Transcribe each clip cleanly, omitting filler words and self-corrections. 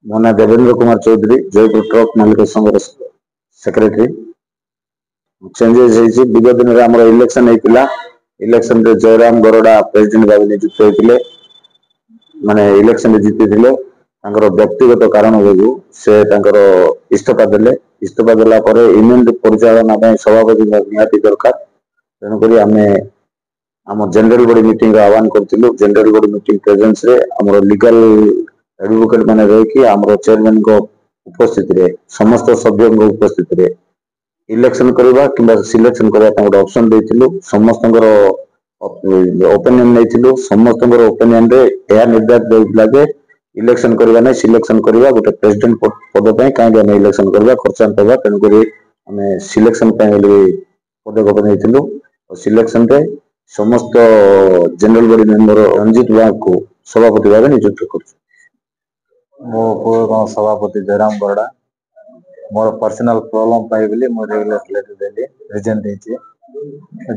ମୋ ନାଁ ଦେବେନ୍ଦ୍ର କୁମାର ଚୌଧୁରୀ, ଜୟପୁର ଟ୍ରକ୍ ମାଲିକ ସଂଘର ସେକ୍ରେଟାରୀ। ଚେଞ୍ଜେସ୍ ହେଇଛି। ବିଗତ ଦିନରେ ଆମର ଇଲେକ୍ସନ ହେଇଥିଲା। ଇଲେକ୍ସନ ରେ ଜୟରାମ ଗରଡା ପ୍ରେସିଡେଣ୍ଟ ଭାବେ ନିଯୁକ୍ତ ହୋଇଥିଲେ, ମାନେ ଇଲେକ୍ସନ ଜିତିଥିଲେ। ତାଙ୍କର ବ୍ୟକ୍ତିଗତ କାରଣ ଯୋଗୁଁ ସେ ତାଙ୍କର ଇସ୍ତଫା ଦେଲେ। ଇସ୍ତଫା ଦେଲା ପରେ ୟୁନିୟନ ପରିଚାଳନା ପାଇଁ ସଭାପତି ନିହାତି ଦରକାର। ତେଣୁକରି ଆମେ ଆମ ଜେନେରାଲ ବଡି ମିଟିଂ ର ଆହ୍ୱାନ କରିଥିଲୁ। ଜେନେରାଲ ବଡି ମିଟିଂ ପ୍ରେଜେନ୍ସ ରେ ଆମର ଲିଗାଲ एडवोकेट माने रही आमर चेयरमैन को उपस्थित समस्त सभ्यों उपस्थित इलेक्शन करवा कि सिलेक्शन करने गोटे ऑप्शन देथिलु। समस्त ओपिनियन नहीं समस्त ओपिनियन रे यह निर्देश देउथला जे इलेक्शन करवा नहीं सिलेक्शन करवा गोटे प्रेसिडेंट पद पे कहीं आम इलेक्शन करवा खर्चा करवा। तेणुक आम सिलेक्शन पदक्षेप नहीं सिलेक्शन रे समस्त जनरल बॉडी मेंबर रंजित नाग को सभापति भाव नियुक्त कर मो पूर्व सभापति जयराम गरडा मोर पर्सनल प्रॉब्लम पाई बोली मो रेगुलर लेटर देली रिजन देची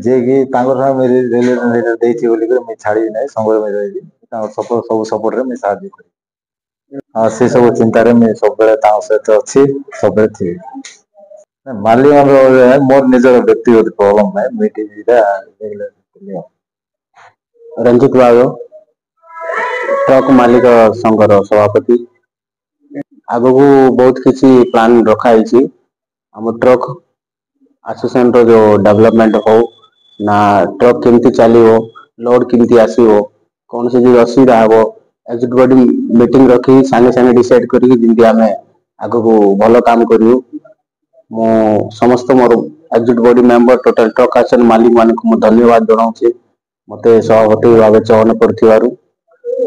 जे कि तांगर संग रेगुलर लेटर देची बोली के मैं छाड़ी नै संग में रही तांगर सब सपोर्ट रे मैं साथ करी। हां से सब चिंता रे मैं सब बेले तांग सहित अछि सब बेले थी। माली मोर निजर व्यक्तिगत प्रॉब्लम नै मीटिंग इटा रेगुलर रंजित बाबू ट्रक मालिक संघर सभापति। आगु बहुत किसी प्लान रखाई आम ट्रक एसोसिएशन जो डेवलपमेंट हो ना ट्रक केमती चलो लोड केमती आसो कौन से जो असुविधा हम एग्जीक्यूटिव बॉडी मीटिंग रखी सांगे सांगे डिसाइड करके आम आग को भल काम करूँ। मु समस्त मोर executive body member total truck association मालिक मान को धन्यवाद जनाऊँ मत सभापति भाव चयन कर।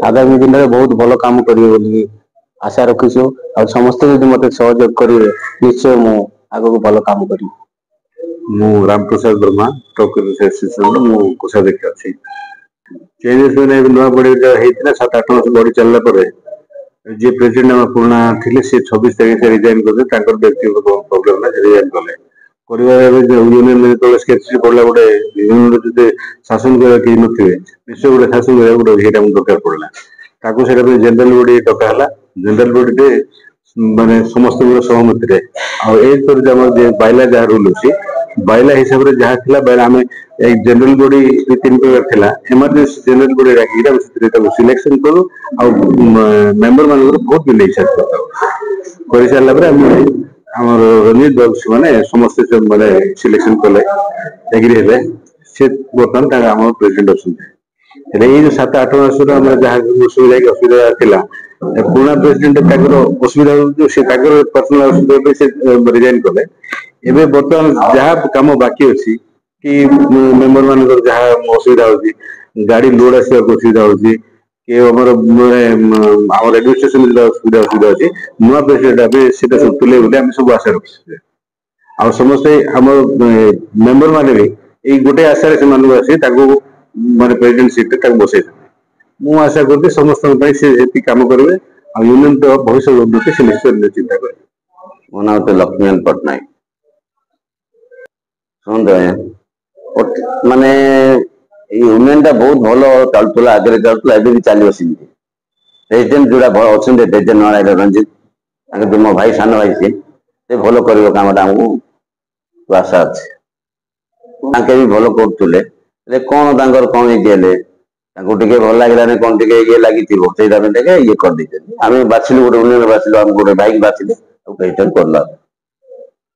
आगामी दिन में बहुत भल काम करेंगे आशा रखीचु और समस्त यदि मत सहयोग करेंगे निश्चय मु आग को भल काम करी। मु रामप्रसाद वर्मा ट्रक एसोसिएशन मु कोषाध्यक्ष अच्छी चेंजेस मैंने नुआ बड़ी होता 7-8 वर्ष बड़ी चलला जी प्रेसिडेंट आम पुराना थे सी 26 तारीख से रिजाइन करते व्यक्तिगत प्रोब्लेम रिजाइन कले यूनियन स्केच पड़ा गोटे यूनियन शासन करें नथे निश्चय गोटे शासन करा गोटे दरकार पड़ा ताकू से जनरल बॉडी डका जनरल बॉडी माने समस्त सहमति बाइला जहाँ रूल अच्छी बाइला हिसाब से जहाँ थी बाइला आम एक जनरल बॉडी 3 प्रकार थिला इमरजेंसी जनरल बॉडी राखी सिलेक्शन करूँ मेंबर मान बहुत मिले कर सारा रंजित बाबू मैंने समस्त मैंने सिलेक्शन कले एग्री है सी बर्तमान आम प्रेसिडेंट अच्छा ये 7-8 वर्ष जहाँ असुविधा था पुराना प्रेसिडेंट असुविधा पर्सनाल असुविधा से रिजाइन कले एवं बर्तमान जहाँ कम बाकी अच्छी कि मेंबर मान जहाँ असुविधा हो गाड़ी लोड आसवा असुविधा हो एडमिनिस्ट्रेशन असुविधा अच्छी नुआ प्रेसिडेंट सब तुले आम सब आशा रखी आ समस्ते आम मेंबर मैंने भी गोटे आशा से माने प्रेसिडेंट सीट बसई मु आशा करती समस्त कम करेंगे यूनियन भविष्य उन्नति से निश्चय चिंता करें। मो ना लक्ष्मीनारायण पट्टनायक शुणु माने यूनियन टा बहुत भल चलुला आगे चलुला भी चलो सेमती प्रेसिडेंट जोड़ा अच्छा प्रेसिडेंट रंजित मो भाई सान भाई सी भल कर कम आमको आशा अच्छे भी भल करुले कौन कौन ये भल लगे कौन ये लगी ये कर आम बाछिलु गोटे यूनियन बाछिलु आम गोटे भाई बाछिले प्रेसिडेंट कर